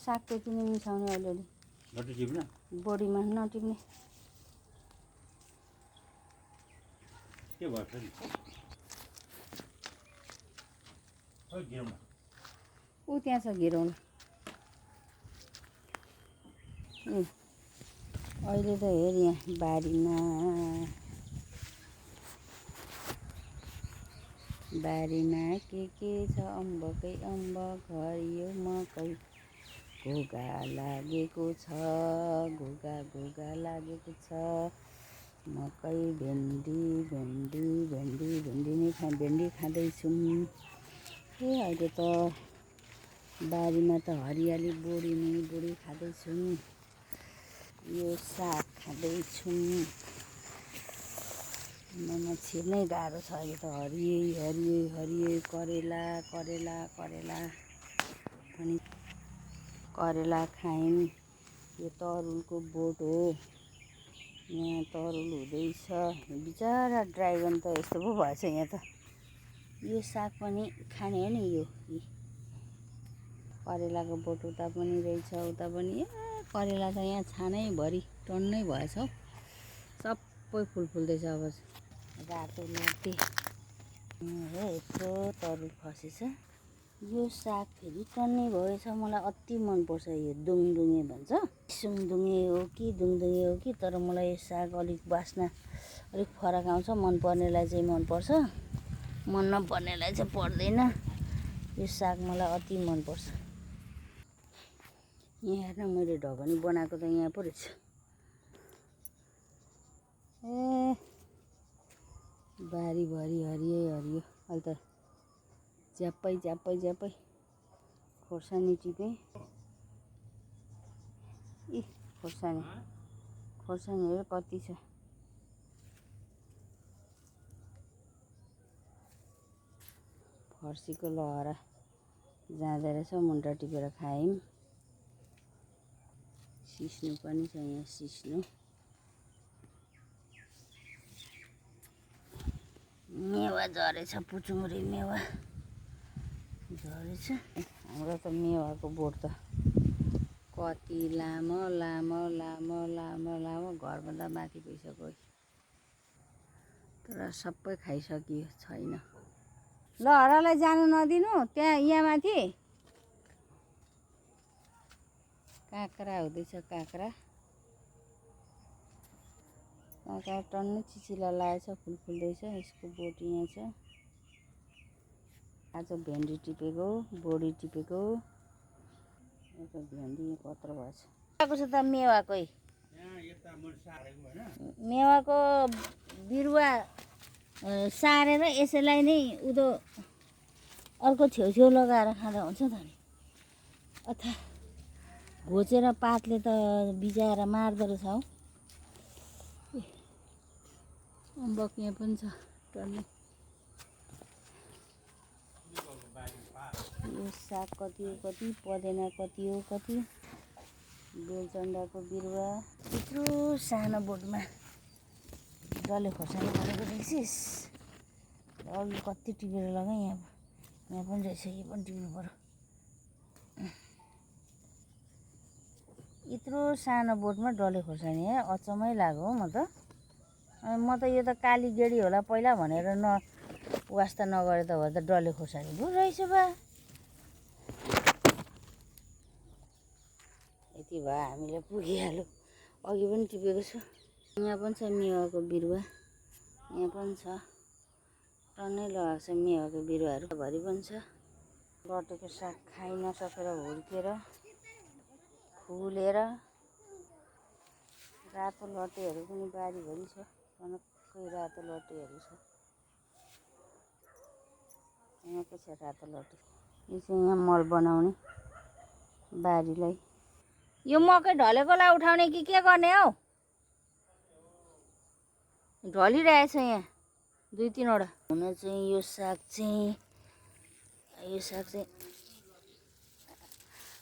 साग त्यति नै मिसाउने अलिअलि बोडीमा नटिप्ने के भन्छ नि ऊ त्यहाँ छ घिरौँला अहिले त हेर यहाँ बारीमा के छ अम्बकै अम्बक हरियो मकै घुगा लागेको छ मकै भेन्डी नै भेन्डी खाँदैछौँ अहिले त बारीमा त हरियाली बोडी खाँदैछौँ यो साग खाँदैछौँ ममा छिर्नै गाह्रो छ अहिले त हरियै करेला पनि करेला खायौँ यो तरुलको बोट हो यहाँ तरुल हुँदैछ बिचरा ड्राइगन त यस्तो पो भएछ यहाँ त यो साग पनि खाने हो नि यो करेलाको बोट उता पनि रहेछ उता पनि करेला त यहाँ छानैभरि टन्नै भएछ हौ सबै फुल फुल्दैछ अब रातो लट्टे यत्रो तरुल खसेछ यो साग फेरि टन्नै भएछ मलाई अति मनपर्छ यो दुङदुङे भन्छ सुङदुङे हो कि तर मलाई यो साग अलिक बास्ना अलिक फरक आउँछ मनपर्नेलाई चाहिँ मनपर्छ मन नपर्नेलाई चाहिँ पर्दैन यो साग मलाई अति मनपर्छ यहाँ हेर्न मैले ढकनी बनाएको त यहाँ पो रहेछ बारीभरि हरियो अहिले त ज्याप्पै खोर्सानी टिपेँ खोर्सानीहरू कति छ फर्सीको लहरा जाँदो रहेछ मुन्टा टिपेर खायौँ सिस्नु पनि छ यहाँ सिस्नु मेवा झरेछ पुचुङ्ग्री मेवा झरेछ हाम्रो त मेवाको बोट त कति लामो घरभन्दा माथि भइसक्यो तर सबै खाइसकियो छैन लहरालाई जानु नदिनु त्यहाँ यहाँ माथि काँक्रा हुँदैछ काँक्रा टन्नै चिचिला लागेछ फुल फुल्दैछ यसको बोट यहाँ छ आज भेन्डी टिपेको बोडी टिपेको भेन्डी कत्रो भएछ छ त मेवाको बिरुवा सारेर यसैलाई नै उदो अर्को छेउ लगाएर खाँदा हुन्छ त नि अथा घोचेर पातले त बिजाएर मार्दो रहेछ हौ अम्बक यहाँ पनि छ टन्नै यो साग कति पदेना कति बेलचन्डाको बिरुवा यत्रो सानो बोटमा डल्ले खोर्सानी गरेको देख्छिस् अघि कति टिपेर लगाएँ यहाँ पनि रहेछ यो पनि टिप्नु पर्यो यत्रो सानो बोटमा डल्ले खोर्सानी अचम्मै लाग्यो हो म त यो त काली गेडी होला पहिला भनेर वास्ता नगरे त हो त डल्ले खोर्सानी पो रहेछ बा यति भए हामीले पुगिहाल्यो अघि पनि टिपेको छु यहाँ पनि छ मेवाको बिरुवा यहाँ पनि छ टन्नै लगाएको छ मेवाको बिरुवाहरू भरि पनि छ लटेको साग खाइ नसकेर हुर्केर फुलेर रातो लटेहरू पनि बारीभरि छ टनक्कै रातो लटेहरू छ यहाँ के छ रातो लटे यो चाहिँ यहाँ मल बनाउने बारीलाई यो मकै ढलेकोलाई उठाउने कि के गर्ने हौ ढलिरहेछ यहाँ 2-3 वटा हुन चाहिँ यो साग चाहिँ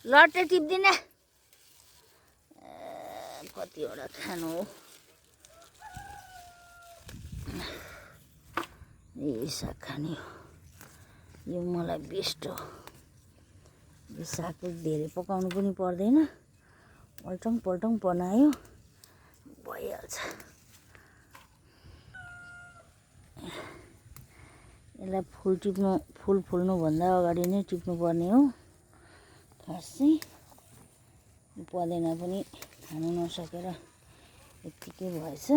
लटे टिप्दिन कतिवटा खानु हो यही साग खाने हो यो मलाई बेस्ट हो। यो साग धेरै पकाउनु पनि पर्दैन, पल्टङ पल्टङ बनायो भइहाल्छ। यसलाई फुल फुल्नुभन्दा अगाडि नै टिप्नुपर्ने हो खास चाहिँ। पदेना पनि खानु नसकेर यत्तिकै भएछ।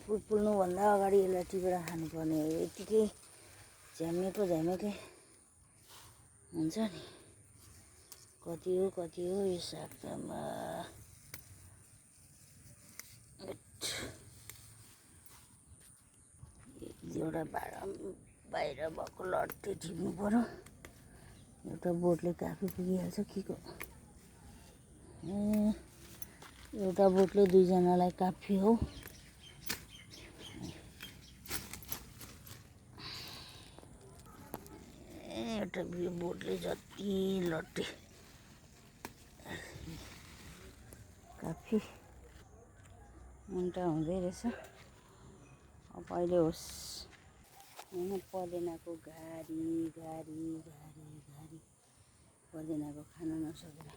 फुल फुल्नुभन्दा अगाडि यसलाई टिपेर खानुपर्ने हो। यत्तिकै झ्यामेकै हुन्छ नि। कति हो यो साग त एउटा बाहिर भएको लट्टे टिप्नु पर्यो। एउटा बोटले काफी पुगिहाल्छ के को। एउटा बोटले दुईजनालाई काफी हो। एउटा बोटले जति लट्टे काफी मुन्टा हुँदै रहेछ। अब अहिले होस् होइन पदेनाको घारी पदेनाको खान नसकेर